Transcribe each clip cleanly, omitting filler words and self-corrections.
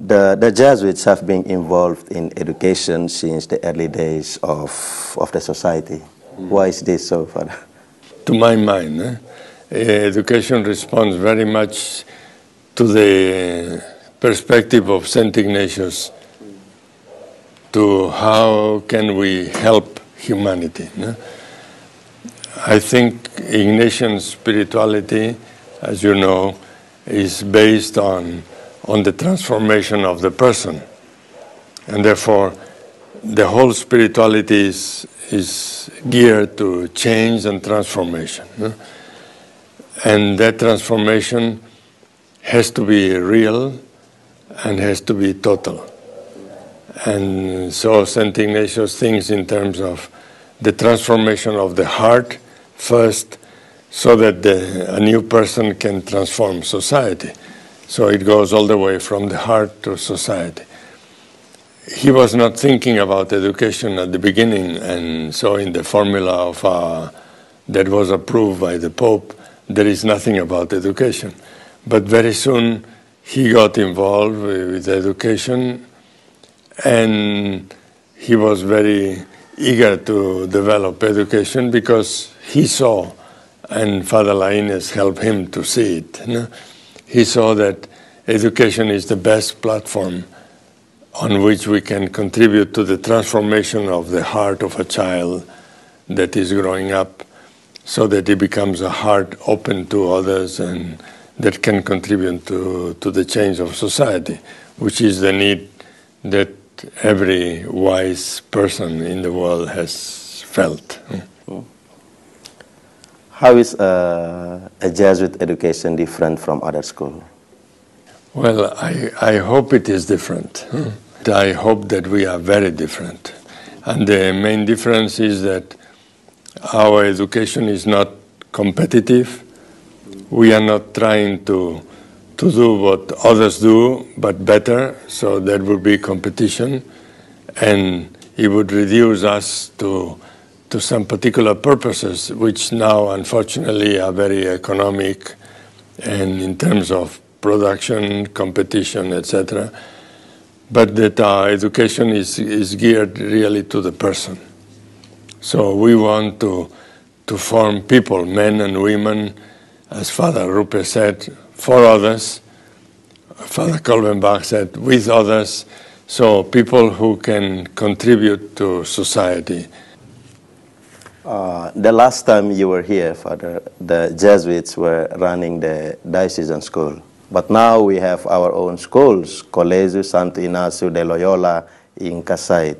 The Jesuits have been involved in education since the early days of the society. Why is this so, Father? To my mind, education responds very much to the perspective of St. Ignatius to how can we help humanity. I think Ignatian spirituality, as you know, is based on the transformation of the person. And therefore, the whole spirituality is geared to change and transformation. And that transformation has to be real and has to be total. And so St. Ignatius thinks in terms of the transformation of the heart first, so that a new person can transform society. So it goes all the way from the heart to society. He was not thinking about education at the beginning, and so in the formula of that was approved by the Pope, there is nothing about education. But very soon he got involved with education, and he was very eager to develop education because he saw, and Father Laínez helped him to see it. He saw that education is the best platform on which we can contribute to the transformation of the heart of a child that is growing up, so that it becomes a heart open to others and that can contribute to the change of society, which is the need that every wise person in the world has felt. How is a Jesuit education different from other schools? Well, I hope it is different. I hope that we are very different. And the main difference is that our education is not competitive. We are not trying to do what others do, but better, so there would be competition, and it would reduce us to some particular purposes, which now, unfortunately, are very economic and in terms of production, competition, etc., but that our education is geared really to the person. So we want to form people, men and women, as Father Rupe said, for others. Father Kolbenbach said, with others, so people who can contribute to society. The last time you were here, Father, the Jesuits were running the diocesan school. But now we have our own schools, Colegio Santo Ignacio de Loyola in Kasait.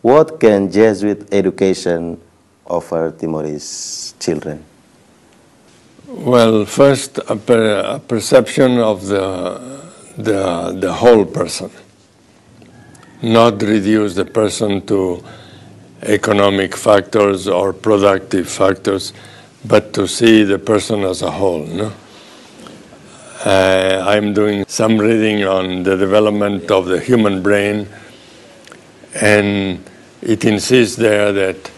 What can Jesuit education offer Timorese children? Well, first, a perception of the whole person. Not reduce the person to economic factors or productive factors, but to see the person as a whole. I'm doing some reading on the development of the human brain, and it insists there that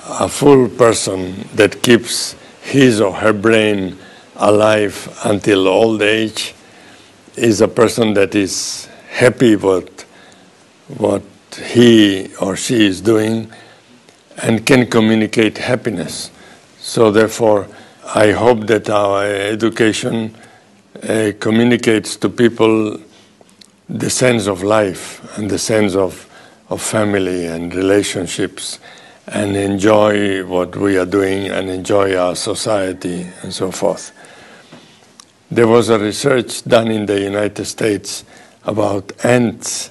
a full person that keeps his or her brain alive until old age is a person that is happy with what he or she is doing and can communicate happiness. So therefore, I hope that our education communicates to people the sense of life and the sense of family and relationships, and enjoy what we are doing and enjoy our society and so forth. There was a research done in the United States about ants,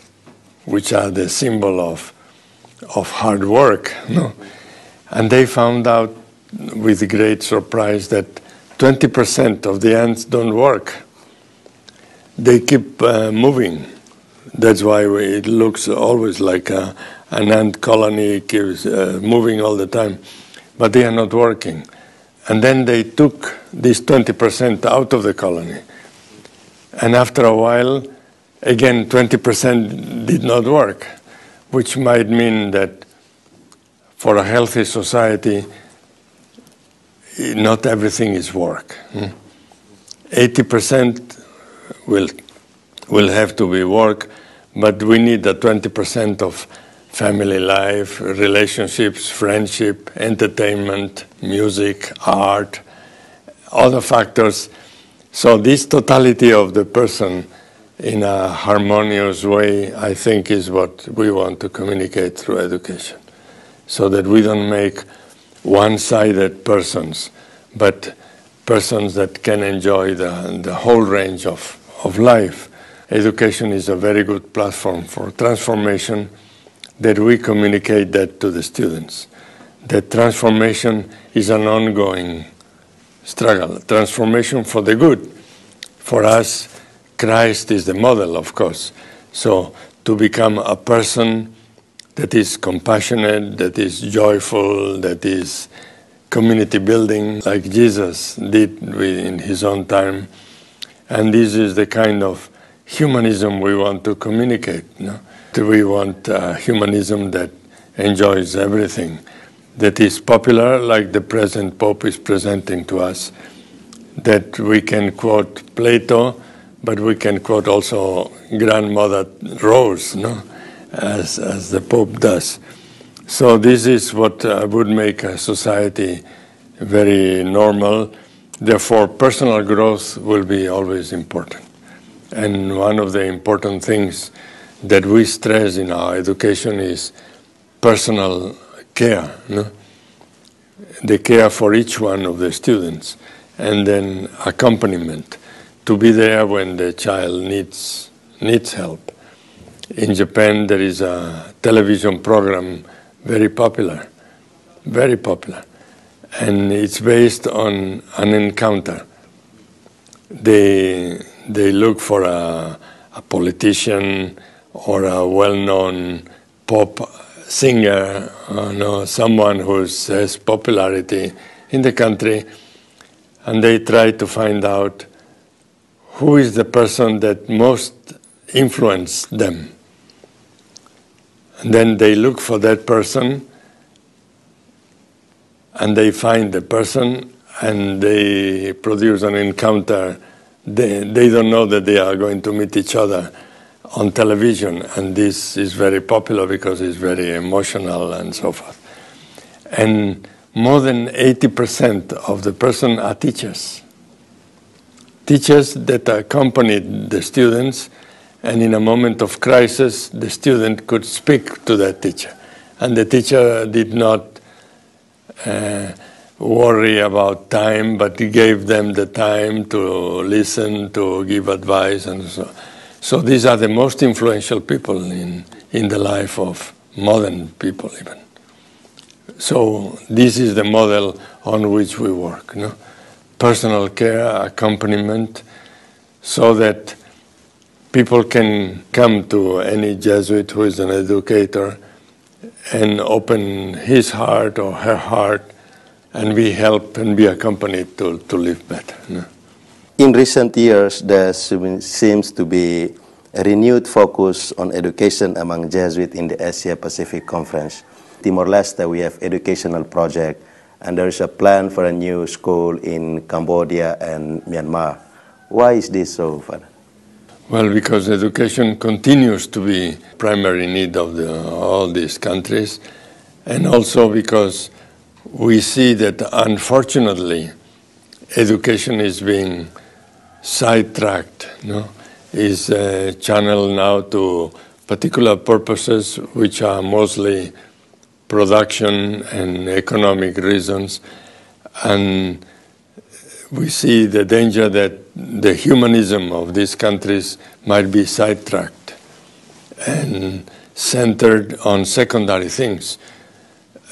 which are the symbol of hard work. And they found out with great surprise that 20% of the ants don't work. They keep moving. That's why it looks always like an ant colony keeps moving all the time, but they are not working. And then they took this 20% out of the colony. And after a while, again, 20% did not work, which might mean that for a healthy society, not everything is work. 80% will will have to be work, but we need the 20% of family life, relationships, friendship, entertainment, music, art, other factors. So this totality of the person in a harmonious way, I think, is what we want to communicate through education, so that we don't make one-sided persons, but persons that can enjoy the whole range of life. Education is a very good platform for transformation, that we communicate that to the students. That transformation is an ongoing struggle, transformation for the good. For us, Christ is the model, of course. So to become a person that is compassionate, that is joyful, that is community building, like Jesus did in his own time. And this is the kind of humanism we want to communicate. No? We want humanism that enjoys everything, that is popular, like the present Pope is presenting to us, that we can quote Plato, but we can quote also Grandmother Rose, no? as the Pope does. So this is what would make a society very normal. Therefore, personal growth will be always important. And one of the important things that we stress in our education is personal care, no? The care for each one of the students, and then accompaniment, to be there when the child needs help. In Japan, there is a television program very popular, and it's based on an encounter. They look for a politician or a well-known pop singer, someone who has popularity in the country, and they try to find out who is the person that most influenced them. And then they look for that person, and they find the person, and they produce an encounter. They don't know that they are going to meet each other on television, and this is very popular because it's very emotional and so forth. And more than 80% of the person are teachers. Teachers that accompanied the students, and in a moment of crisis, the student could speak to that teacher. And the teacher did not worry about time, but he gave them the time to listen, to give advice, and so on. So these are the most influential people in the life of modern people even. So this is the model on which we work. No? Personal care, accompaniment, so that people can come to any Jesuit who is an educator and open his heart or her heart, and be helped and be accompanied to live better. No? In recent years, there seems to be a renewed focus on education among Jesuits in the Asia-Pacific Conference. Timor-Leste, we have educational project, and there is a plan for a new school in Cambodia and Myanmar. Why is this so, Father? Well, because education continues to be primary need of all these countries, and also because we see that, unfortunately, education is being sidetracked, no? Is channeled now to particular purposes which are mostly production and economic reasons, and we see the danger that the humanism of these countries might be sidetracked and centered on secondary things.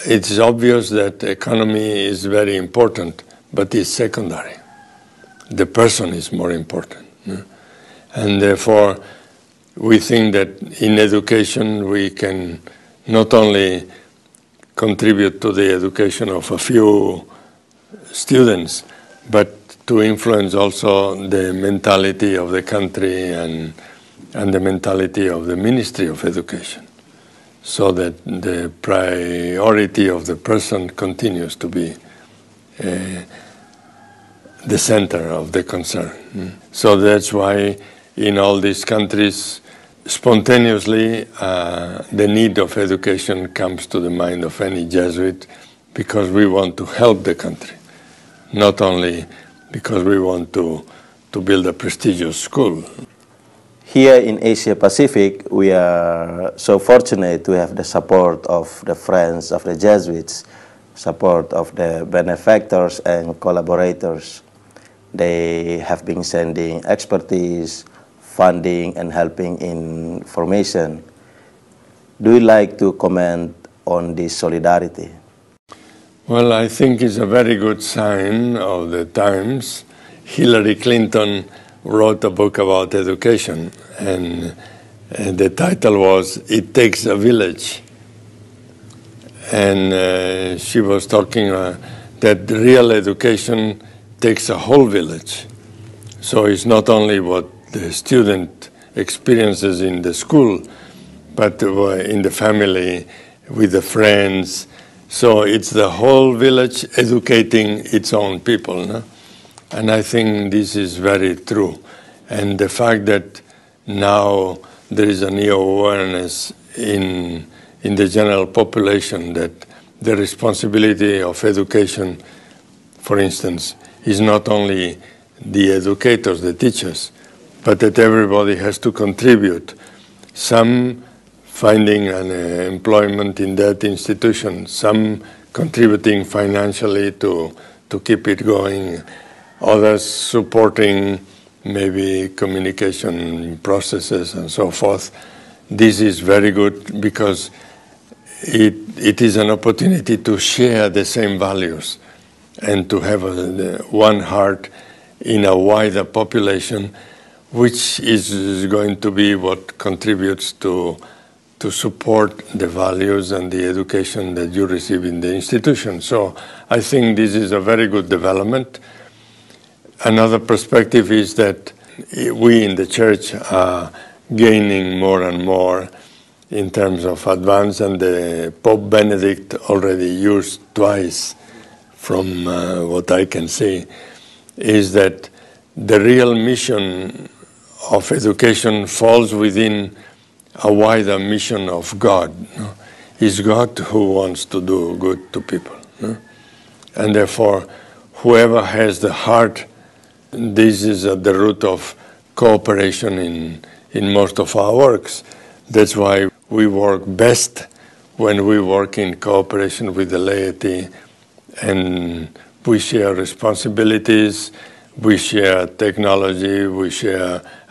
It's obvious that economy is very important, but it's secondary. The person is more important. No? And therefore, we think that in education we can not only contribute to the education of a few students, but to influence also the mentality of the country and the mentality of the Ministry of Education, so that the priority of the person continues to be the center of the concern. So that's why in all these countries, spontaneously the need of education comes to the mind of any Jesuit, because we want to help the country, not only because we want to build a prestigious school. Here in Asia Pacific, we are so fortunate to have the support of the friends of the Jesuits, support of the benefactors and collaborators. They have been sending expertise, funding, and helping in formation. Do you like to comment on this solidarity? Well, I think it's a very good sign of the times. Hillary Clinton wrote a book about education, and the title was "It Takes a Village." And she was talking that real education takes a whole village. So it's not only what the student experiences in the school, but in the family, with the friends. So it's the whole village educating its own people. No? And I think this is very true. And the fact that now there is a new awareness in the general population that the responsibility of education, for instance, is not only the educators, the teachers, but that everybody has to contribute. Some finding an employment in that institution, some contributing financially to keep it going, others supporting maybe communication processes and so forth. This is very good because it is an opportunity to share the same values and to have one heart in a wider population, which is going to be what contributes to support the values and the education that you receive in the institution. So I think this is a very good development. Another perspective is that we in the church are gaining more and more in terms of advance, and the Pope Benedict already used twice, from what I can see, is that the real mission of education falls within a wider mission of God. No? It's God who wants to do good to people. No? And therefore, whoever has the heart, this is at the root of cooperation in most of our works. That's why we work best when we work in cooperation with the laity, and we share responsibilities, we share technology,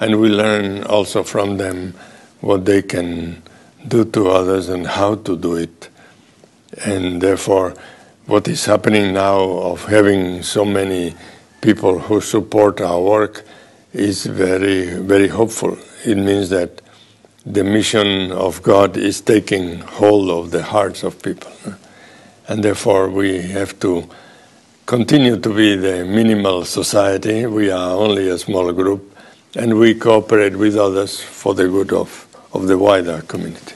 and we learn also from them what they can do to others and how to do it. And therefore, what is happening now of having so many people who support our work is very, very hopeful. It means that the mission of God is taking hold of the hearts of people. And therefore, we have to continue to be the minimal society. We are only a small group, and we cooperate with others for the good of the wider community.